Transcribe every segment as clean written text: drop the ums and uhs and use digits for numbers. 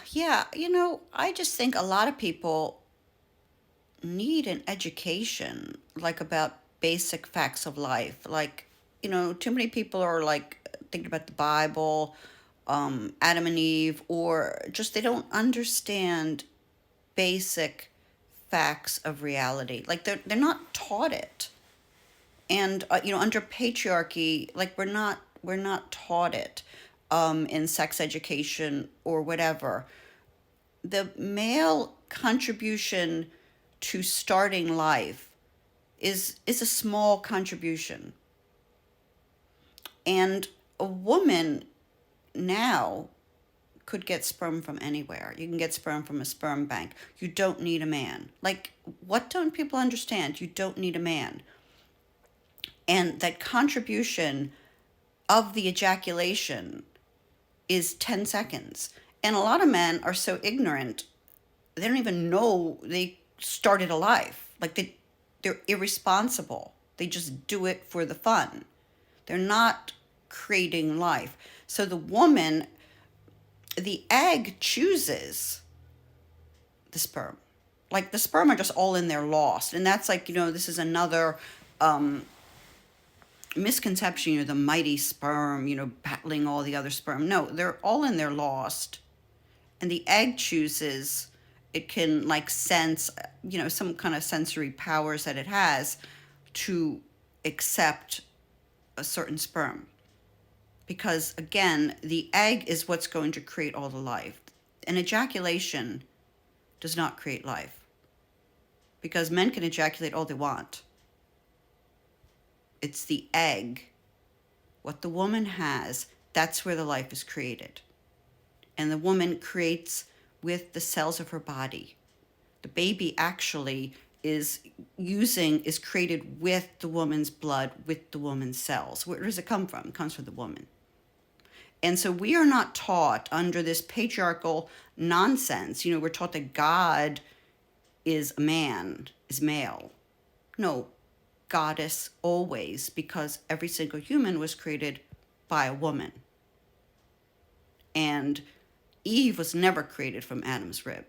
Yeah, I just think a lot of people need an education, like about basic facts of life. Like, too many people are like thinking about the Bible, Adam and Eve, or just they don't understand basic facts of reality. Like they're not taught it. And under patriarchy, like we're not taught it in sex education or whatever. The male contribution to starting life is a small contribution. And a woman now could get sperm from anywhere. You can get sperm from a sperm bank. You don't need a man. Like, what don't people understand? You don't need a man. And that contribution of the ejaculation is 10 seconds. And a lot of men are so ignorant, they don't even know they started a life. Like they're irresponsible. They just do it for the fun. They're not creating life. So the woman, the egg chooses the sperm. Like the sperm are just all in there lost. And that's like, this is another misconception, the mighty sperm, battling all the other sperm. No, they're all in there lost. And the egg chooses, it can like sense, some kind of sensory powers that it has to accept a certain sperm. Because again, the egg is what's going to create all the life. An ejaculation does not create life. Because men can ejaculate all they want. It's the egg, what the woman has, that's where the life is created. And the woman creates with the cells of her body. The baby actually is created with the woman's blood, with the woman's cells. Where does it come from? It comes from the woman. And so we are not taught under this patriarchal nonsense. We're taught that God is a man, is male. No, goddess always, because every single human was created by a woman. And Eve was never created from Adam's rib.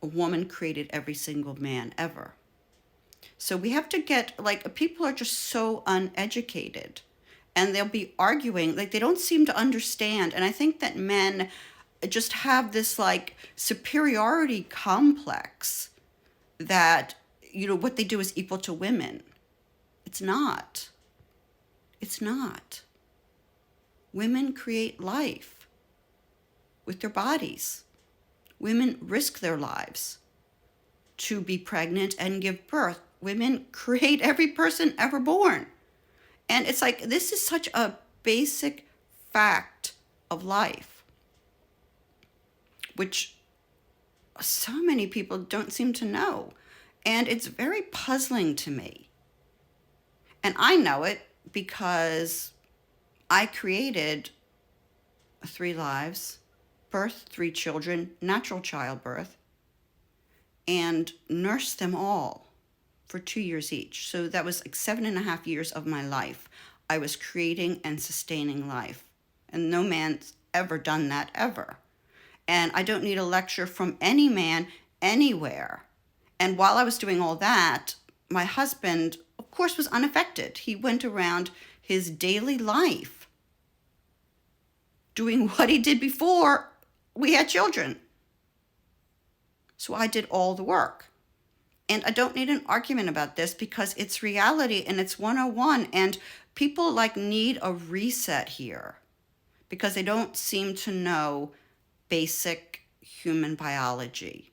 A woman created every single man ever. So we have to get, like, people are just so uneducated. And they'll be arguing, like, they don't seem to understand. And I think that men just have this, like, superiority complex that, what they do is equal to women. It's not. It's not. Women create life with their bodies. Women risk their lives to be pregnant and give birth. Women create every person ever born. And it's like, this is such a basic fact of life, which so many people don't seem to know. And it's very puzzling to me. And I know it because I created 3 lives, birthed 3 children, natural childbirth, and nursed them all for 2 years each. So that was like 7.5 years of my life. I was creating and sustaining life. And no man's ever done that, ever. And I don't need a lecture from any man anywhere. And while I was doing all that, my husband, of course, was unaffected. He went around his daily life doing what he did before we had children. So I did all the work. And I don't need an argument about this because it's reality and it's 101. And people like need a reset here because they don't seem to know basic human biology.